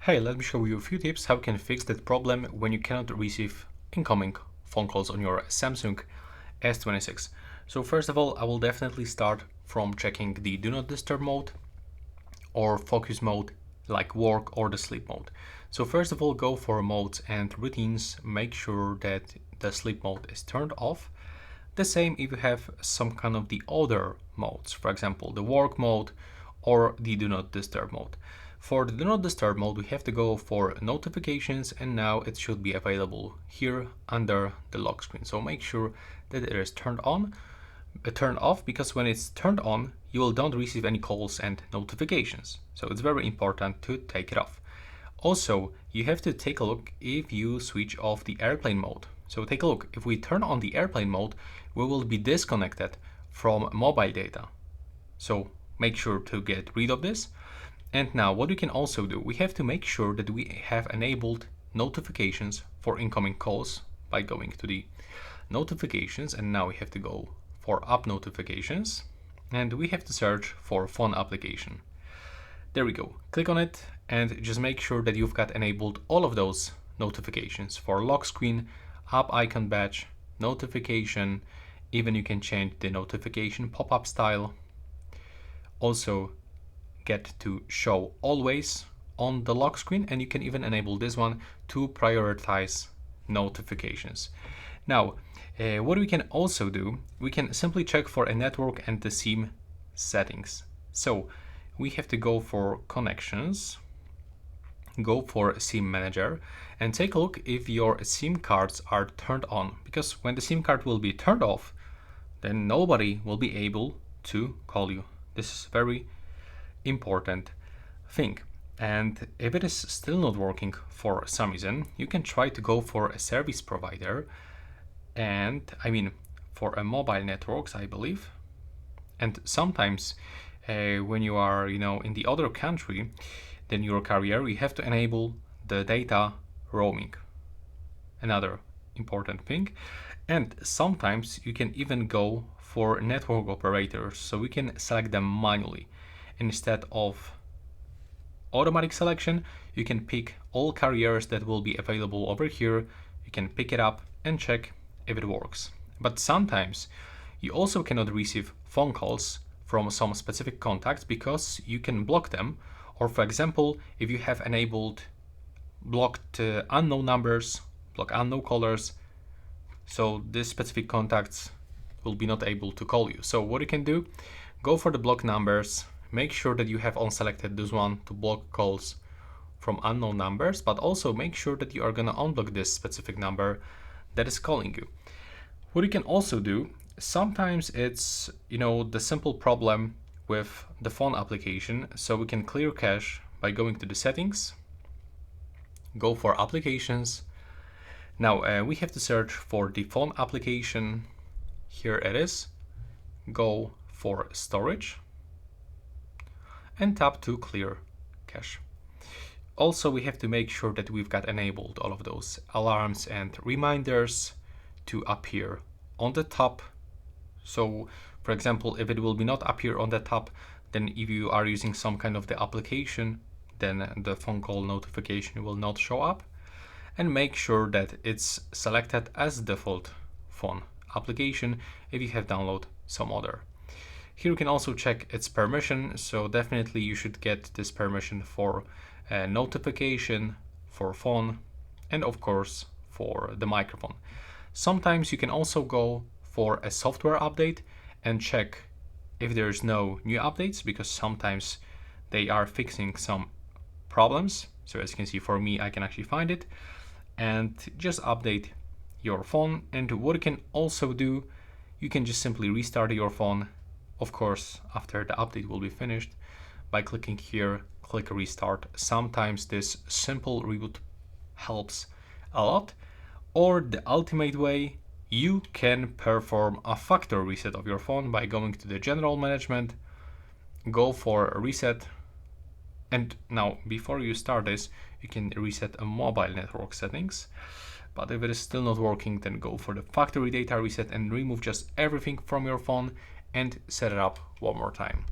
Hey, let me show you a few tips how you can fix that problem when you cannot receive incoming phone calls on your Samsung S26. So first of all, I will definitely start from checking the Do Not Disturb mode or focus mode like work or the sleep mode. So first of all, go for modes and routines, make sure that the sleep mode is turned off. The same if you have some kind of the other modes, for example, the work mode or the Do Not Disturb mode. For the Do Not Disturb mode, we have to go for notifications, and now it should be available here under the lock screen. So make sure that it is turned off, because when it's turned on, you will don't receive any calls and notifications. So it's very important to take it off. Also, you have to take a look if you switch off the airplane mode. So take a look, if we turn on the airplane mode, we will be disconnected from mobile data. So make sure to get rid of this. And now what we can also do, we have to make sure that we have enabled notifications for incoming calls by going to the notifications, and now we have to go for app notifications, and we have to search for phone application. There we go. Click on it and just make sure that you've got enabled all of those notifications for lock screen, app icon badge, notification, even you can change the notification pop-up style. Also get to show always on the lock screen, and you can even enable this one to prioritize notifications. Now, what we can also do, we can simply check for a network and the SIM settings. So we have to go for connections, go for SIM manager, and take a look if your SIM cards are turned on, because when the SIM card will be turned off, then nobody will be able to call you. This is very important thing. And if it is still not working for some reason, you can try to go for a service provider, and for a mobile networks, I believe. And sometimes when you are in the other country than your carrier, you have to enable the data roaming, another important thing. And sometimes you can even go for network operators, so we can select them manually. Instead of automatic selection, you can pick all carriers that will be available over here. You can pick it up and check if it works. But sometimes you also cannot receive phone calls from some specific contacts because you can block them. Or for example, if you have enabled blocked unknown numbers, block unknown callers, so these specific contacts will be not able to call you. So what you can do, go for the block numbers, make sure that you have unselected this one to block calls from unknown numbers, but also make sure that you are gonna unblock this specific number that is calling you. What you can also do, sometimes it's the simple problem with the phone application, so we can clear cache by going to the settings, go for applications. Now we have to search for the phone application. Here it is. Go for storage and tap to clear cache. Also, we have to make sure that we've got enabled all of those alarms and reminders to appear on the top. So for example, if it will be not appear on the top, then if you are using some kind of the application, then the phone call notification will not show up. And make sure that it's selected as default phone application if you have downloaded some other. Here you can also check its permission, so definitely you should get this permission for notification, for phone, and of course for the microphone. Sometimes you can also go for a software update and check if there's no new updates, because sometimes they are fixing some problems. So as you can see, for me, I can actually find it and just update your phone. And what you can also do, you can just simply restart your phone, of course after the update will be finished, by clicking here, click restart. Sometimes this simple reboot helps a lot. Or the ultimate way, you can perform a factory reset of your phone by going to the general management, go for a reset. And now before you start this, you can reset a mobile network settings. But if it is still not working, then go for the factory data reset and remove just everything from your phone and set it up one more time.